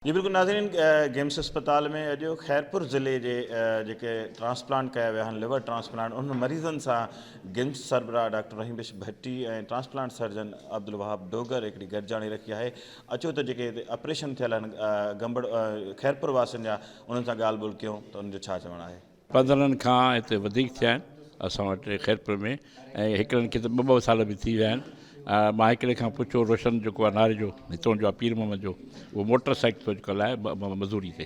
जी बिल्कुल नाज़रीन, गेम्स अस्पताल में अॼु खैरपुर ज़िले जे जेके ट्रांसप्लांट कया विया आहिनि, लिवर ट्रांसप्लांट, उन मरीज़नि सां गेम्स सरबराह डॉक्टर रहीम भट्टी ऐं ट्रांसप्लांट सर्जन अब्दुल वहाब डोगर हिकिड़ी गॾिजाणी रखी आहे। अचो त जेके हिते ऑपरेशन थियल आहिनि गंबड़ खैरपुर वासियुनि जा, उन्हनि सां ॻाल्हि ॿोल कयूं त उनजो छा चवणु आहे। 15 खां हिते वधीक थिया आहिनि असां वटि खैरपुर में, ऐं हिकिड़नि खे त ॿ साल बि थी विया आहिनि। मां हिकिड़े खां पुछो, रोशन जेको आहे नारे जो, हितां जो आहे पीर मोहम्मद जो, उहो मोटर साइकिल थो अॼुकल्ह आहे मज़दूरी ते।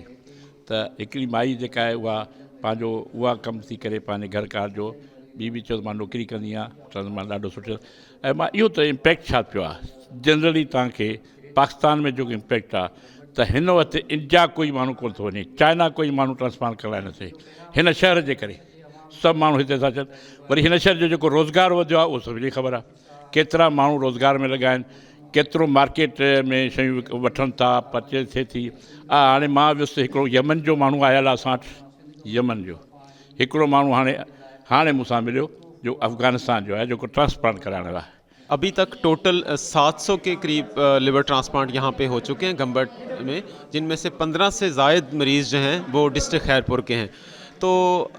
त हिकिड़ी माई जेका आहे उहा पंहिंजो उहा कमु थी करे पंहिंजे घरकार जो, बि चयो मां नौकिरी कंदी आहियां, चवंदो मां ॾाढो सुठो। ऐं मां इहो त इम्पैक्ट छा पियो आहे जनरली तव्हांखे पाकिस्तान में जेको इम्पैक्ट आहे त हिन वक़्तु इंडिया कोई माण्हू कोन थो वञे, चाइना कोई माण्हू ट्रांसप्लांट कराए न थिए। हिन शहर जे करे सभु माण्हू हिते था अचनि। वरी हिन शहर जो जेको रोज़गार वधियो आहे उहो सभिनी खे ख़बर आहे, केतिरा माण्हू रोज़गार में लॻा आहिनि, केतिरो मार्केट में शयूं वठनि था, परचेज थिए थी। हाणे मां वियुसि, हिकिड़ो यमन जो माण्हू आयल आहे असां वटि, यमन जो हिकिड़ो माण्हू हाणे मूंसां मिलियो जो अफ़गानिस्तान जो आहे, जेको ट्रांसप्लांट कराइण लाइ। अभी तक टोटल 700 के करीब लिवर ट्रांसप्लांट यहाँ पे हो चुके हैं गंबट में, जिनमें से 15 से ज़ायद मरीज़ जो हैं वो डिस्ट्रिक्ट खैरपुर के हैं। तो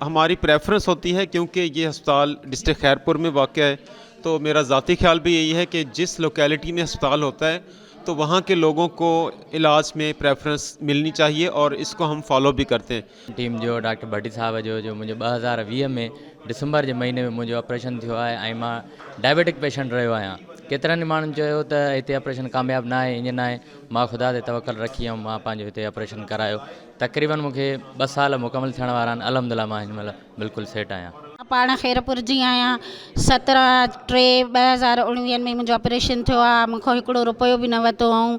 हमारी प्रेफरेंस होती है, क्योंकि ये अस्पताल डिस्ट्रिक्ट खैरपुर में वाक़या है, तो मेरा ज़ाती ख्याल भी यही है कि जिस लोकेलिटी में अस्पताल होता है तो वहाँ के लोगों को इलाज में प्रेफरेंस मिलनी चाहिए, और इसको हम फॉलो भी करते हैं। टीम जो डॉक्टर भट्टी साहब जो मुझे 2020 में दिसंबर के महीने में मुझे ऑपरेशन थियो आहे ऐं मां डायबिटिक पेशेंट रहियो आहियां। केतिरनि माण्हुनि चयो त हिते ऑपरेशन कामयाबु न आहे, ईअं न आहे। मां ख़ुदा ते तवक्कल रखी हुअमि, मां पंहिंजो हिते ऑपरेशन करायो। तक़रीबन मूंखे 2 साल मुकमल थियण वारा आहिनि। अलहमदिल्ला मां हिन महिल बिल्कुलु सेट आहियां। पाण खैरपुर जी आहियां। 17/3/2019 में मुंहिंजो ऑपरेशन थियो आहे। मूंखां हिकिड़ो रुपयो बि न वरितो ऐं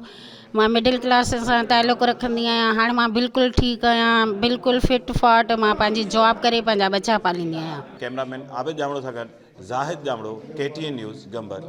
मां मिडिल क्लास सां तालुक़ु रखंदी आहियां। हाणे मां बिल्कुलु ठीकु आहियां, बिल्कुलु फिट फाट। मां पंहिंजी जॉब करे पंहिंजा बच्चा पालींदी आहियां। कैमरामैन आबिद जामड़ो सां गॾु ज़ाहिद जामड़ो, KTN न्यूज़ गंबड़।